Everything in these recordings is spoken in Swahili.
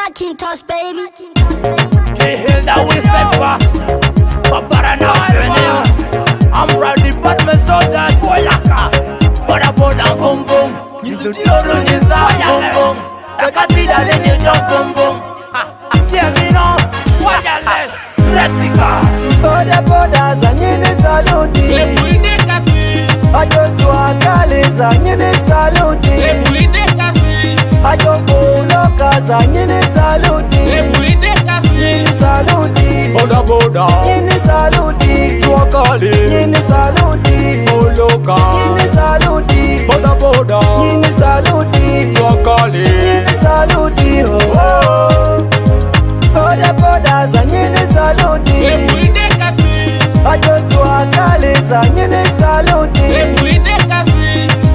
Macintosh, baby. Hilda Whisper, Paparana Avenue. I'm proud department soldiers, Boyaka. Boda boda boom boom. Into the Orunisa, boom boom. Takatida lenye jump boom boom. Kemino, wireless, Retica. Boda boda zanyine saluti. Ajo tuakali zanyine saluti. Ajo kuloka zanyine saluti. Nyini saluti. Boda boda. Nyini saluti. Tuakali. Nyini saluti. Kuloka. Nyini saluti. Boda boda. Nyini saluti. Tuakali. Nyini saluti. Oh. Boda boda zanyine saluti. Ajo tuakali zanyine saluti.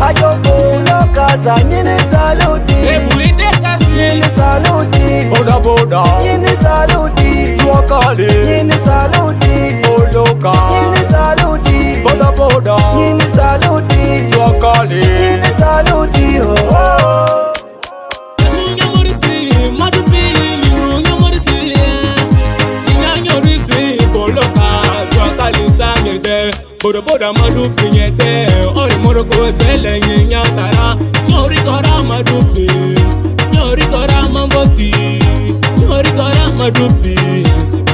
Ajo kuloka zanyine saluti. Nyini saluti. Boda boda. Nyini saluti. Tuakali. Nyini saluti. Kuloka. Nyini saluti. Boda boda. Nyini saluti. Tuakali. Nyini saluti. Oh. Boda boda madupi nyete, ori moroko tele nyatara. Nyori kora madupi, nyori kora mamboti, nyori kora madupi,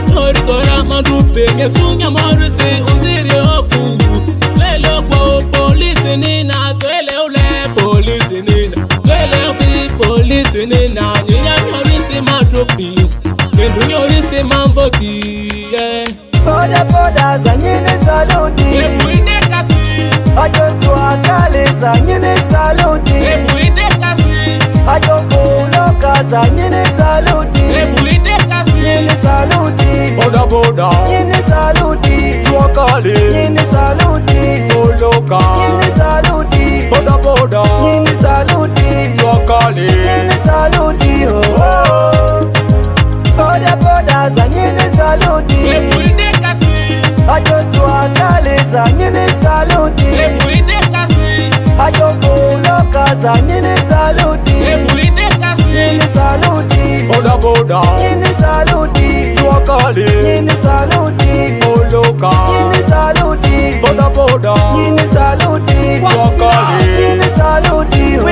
nyori kora madupi. Nyesunya morisi undiri oku, twele okwo polisi nina, twele ule polisi nina, twele ofi polisi nina. Nyinya nyorisi madupi, nyendu nyorisi mamboti, yeah. Boda boda zanyine saluti. Ajo tuakali zanyine saluti. Ajo kuloka zanyine saluti. Nyini saluti. Boda boda. Nyini saluti. Tuakali. Nyini saluti. Kuloka. Nyini saluti. Boda boda. Nyini saluti. Tuakali. Nyini saluti. Oh. Boda boda zanyine saluti. Ajo tuakali zanyine saluti. Ajo kuloka zanyine saluti. Nyini saluti. Boda boda. Nyini saluti. Tuakali. Nyini saluti. Kuloka. Nyini saluti. Boda boda. Nyini saluti. Tuakali. Nyini saluti. Oh.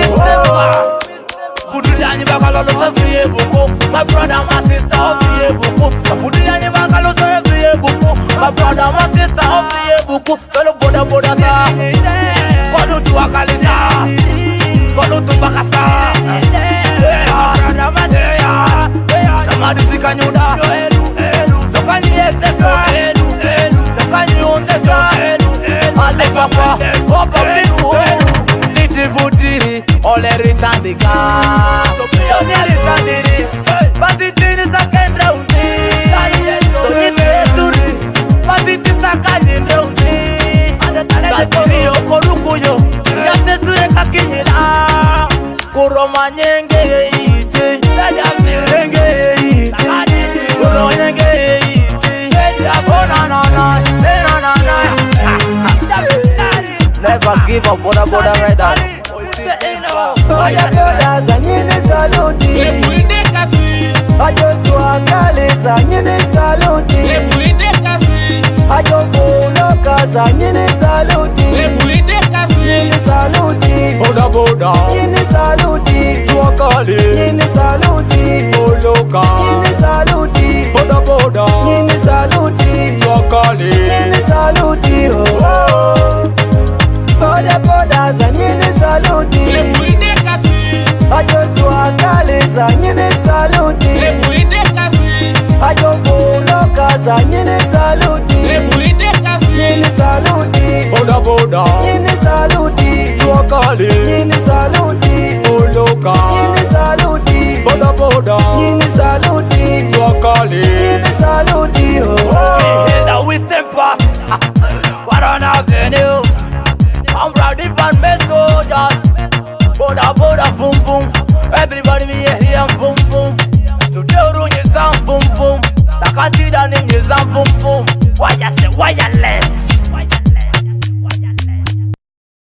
Fududani bakalolo safiye buku. My brother, my sister, ofiye buku. Fududani bakalolo safiye buku. My brother, my sister, ofiye buku. Solo boda boda sa. Kolu tuakali sa. Kolu tubakasa. Brother madeya. Samadi zikanyuda. Tokani ektesa. Tokani ontesa. Alefa kwa. Opa biku. Vutiri, ole ritandika. So pionia ritandiri, basitini sakendre uti. So nituri, basiti sakanyende uti. Kakiri okorukuyo, yate sure kakinyira. Kuroma nyenge iti, nyenge iti. Kuroma nyenge iti, na na na. Never give up, boda boda riders. Boda boda zanyine saluti. Ajo tuakali zanyine saluti. Ajo kuloka zanyine saluti. Nyini saluti. Boda boda. Nyini saluti. Tuakali. Nyini saluti. Kuloka. Nyini saluti. Boda boda. Nyini saluti. Tuakali. Nyini saluti. Oh. Boda boda zanyine saluti. Ajo tuakali zanyine saluti. Ajo kuloka zanyine saluti. Nyini saluti. Boda boda. Nyini saluti. Tuakali. Nyini saluti. Kuloka. Nyini saluti. Boda boda. Nyini saluti. Tuakali. Nyini saluti. Oh. Hilda Whisper, Paparana Avenue. I'm proud department soldiers. Boda boda boom boom. Everybody me here boom boom. Today Orunisa boom boom. Takatida ninyi boom boom. Why you say wireless?